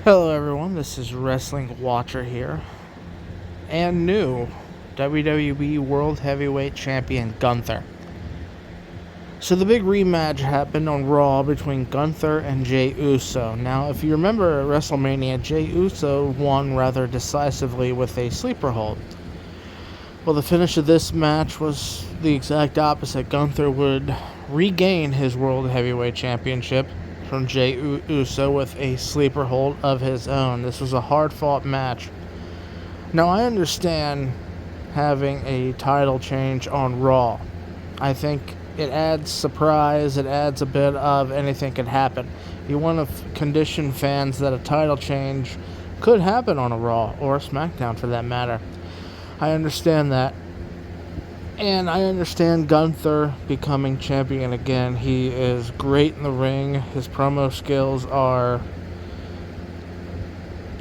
Hello, everyone. This is Wrestling Watcher here, and new WWE World Heavyweight Champion Gunther. So the big rematch happened on Raw between Gunther and Jey Uso. Now, if you remember at WrestleMania, Jey Uso won rather decisively with a sleeper hold. Well, the finish of this match was the exact opposite. Gunther would regain his World Heavyweight Championship from Jey Uso with a sleeper hold of his own. This was a hard-fought match. Now, I understand having a title change on Raw. I think it adds surprise, it adds a bit of anything could happen. You want to condition fans that a title change could happen on a Raw or a SmackDown for that matter. I understand that. And I understand Gunther becoming champion again. He is great in the ring. His promo skills are,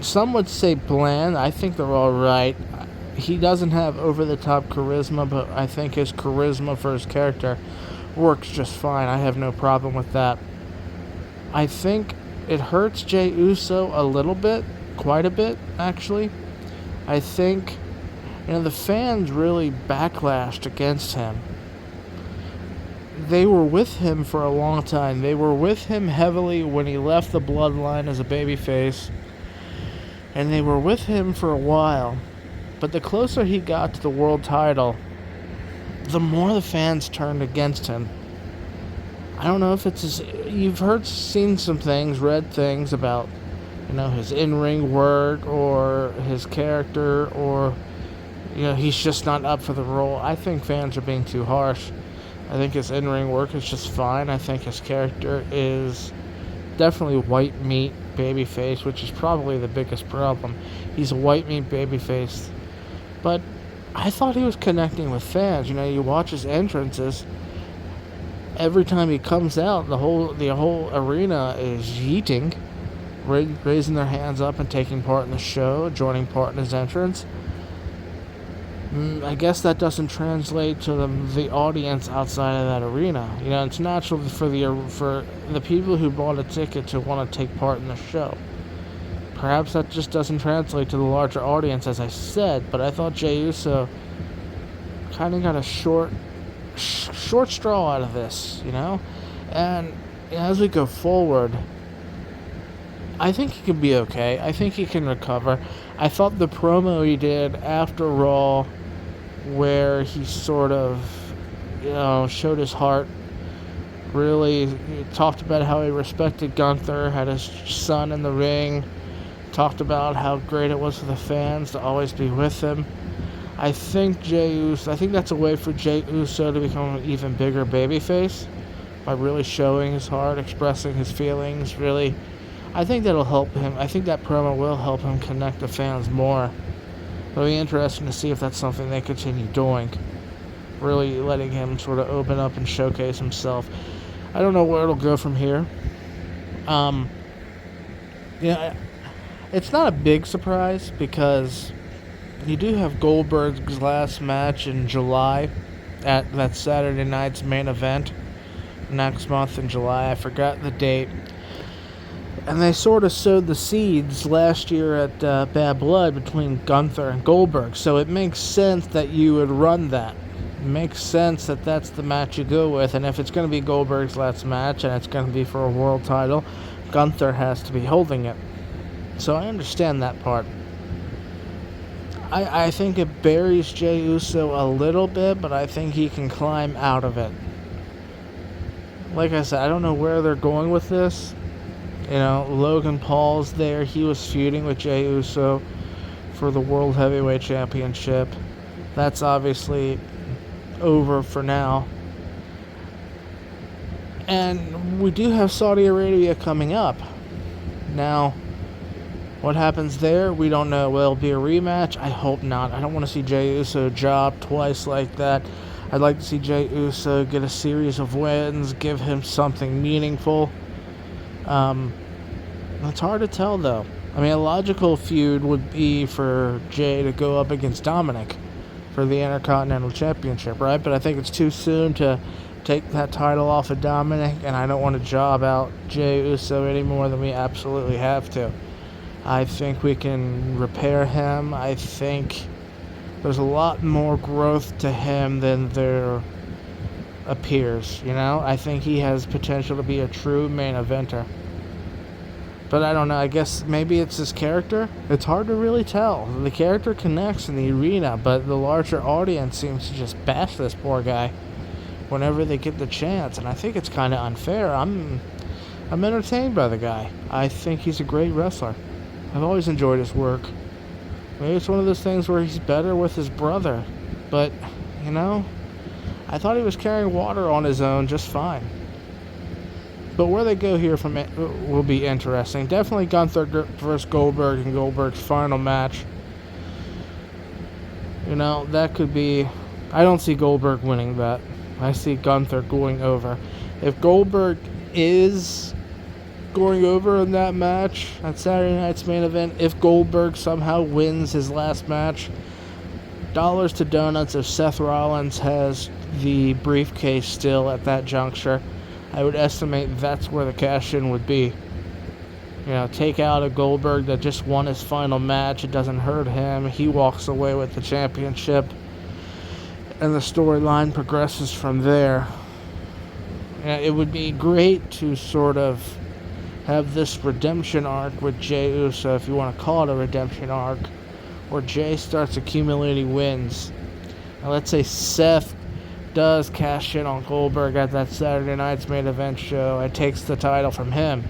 some would say, bland. I think they're all right. He doesn't have over-the-top charisma, but I think his charisma for his character works just fine. I have no problem with that. I think it hurts Jey Uso a little bit, quite a bit, actually. I think the fans really backlashed against him. They were with him for a long time. They were with him heavily when he left the bloodline as a babyface. And they were with him for a while. But the closer he got to the world title, the more the fans turned against him. I don't know if it's you've seen some things, read things about, his in-ring work or his character, or he's just not up for the role. I think fans are being too harsh. I think his in-ring work is just fine. I think his character is definitely white meat babyface, which is probably the biggest problem. He's a white meat babyface. But I thought he was connecting with fans. You watch his entrances. Every time he comes out, the whole arena is yeeting, raising their hands up and taking part in the show, joining part in his entrance. I guess that doesn't translate to the audience outside of that arena. It's natural for the people who bought a ticket to want to take part in the show. Perhaps that just doesn't translate to the larger audience, as I said. But I thought Jey Uso kind of got a short straw out of this, And as we go forward, I think he can be okay. I think he can recover. I thought the promo he did after Raw, where he sort of, showed his heart, really talked about how he respected Gunther, had his son in the ring, talked about how great it was for the fans to always be with him. I think that's a way for Jey Uso to become an even bigger babyface by really showing his heart, expressing his feelings, really. I think that'll help him. I think that promo will help him connect the fans more. It'll be interesting to see if that's something they continue doing. Really letting him sort of open up and showcase himself. I don't know where it'll go from here. It's not a big surprise because you do have Goldberg's last match in July at that Saturday night's main event next month in July. I forgot the date. And they sort of sowed the seeds last year at Bad Blood between Gunther and Goldberg. So it makes sense that you would run that. It makes sense that that's the match you go with. And if it's going to be Goldberg's last match and it's going to be for a world title, Gunther has to be holding it. So I understand that part. I think it buries Jey Uso a little bit, but I think he can climb out of it. Like I said, I don't know where they're going with this. Logan Paul's there. He was feuding with Jey Uso for the World Heavyweight Championship. That's obviously over for now. And we do have Saudi Arabia coming up. Now, what happens there, we don't know. Will it be a rematch? I hope not. I don't want to see Jey Uso job twice like that. I'd like to see Jey Uso get a series of wins, give him something meaningful. It's hard to tell, though. A logical feud would be for Jey to go up against Dominic for the Intercontinental Championship, right? But I think it's too soon to take that title off of Dominic, and I don't want to job out Jey Uso any more than we absolutely have to. I think we can repair him. I think there's a lot more growth to him than there appears, you know? I think he has potential to be a true main eventer. But I don't know, I guess maybe it's his character? It's hard to really tell. The character connects in the arena, but the larger audience seems to just bash this poor guy whenever they get the chance, and I think it's kind of unfair. I'm entertained by the guy. I think he's a great wrestler. I've always enjoyed his work. Maybe it's one of those things where he's better with his brother, but, you know, I thought he was carrying water on his own just fine. But where they go here from it will be interesting. Definitely Gunther versus Goldberg and Goldberg's final match. You know, that could be... I don't see Goldberg winning that. I see Gunther going over. If Goldberg is going over in that match, at Saturday night's main event, if Goldberg somehow wins his last match, dollars to donuts if Seth Rollins has the briefcase still at that juncture. I would estimate that's where the cash-in would be. You know, take out a Goldberg that just won his final match. It doesn't hurt him. He walks away with the championship. And the storyline progresses from there. It would be great to sort of have this redemption arc with Jey Uso, if you want to call it a redemption arc, where Jey starts accumulating wins. Now, let's say Seth does cash in on Goldberg at that Saturday night's main event show and takes the title from him.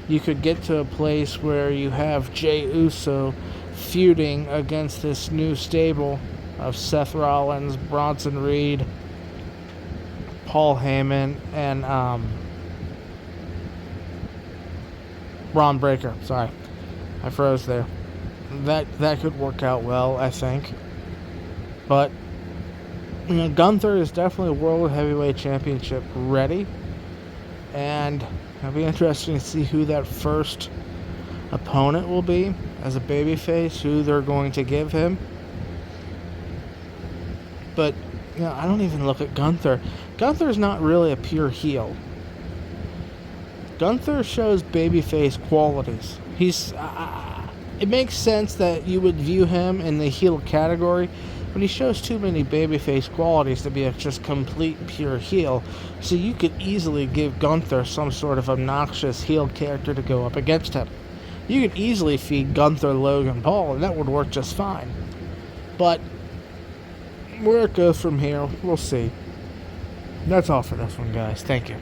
You could get to a place where you have Jey Uso feuding against this new stable of Seth Rollins, Bronson Reed, Paul Heyman, and Ron Breakker. Sorry, I froze there. That could work out well, I think. But you know, Gunther is definitely World Heavyweight Championship ready, and it'll be interesting to see who that first opponent will be as a babyface, who they're going to give him. But you know, I don't even look at Gunther. Gunther's not really a pure heel. Gunther shows babyface qualities. It makes sense that you would view him in the heel category, but he shows too many babyface qualities to be a just complete pure heel. So you could easily give Gunther some sort of obnoxious heel character to go up against him. You could easily feed Gunther Logan Paul, and that would work just fine. But where it goes from here, we'll see. That's all for this one, guys. Thank you.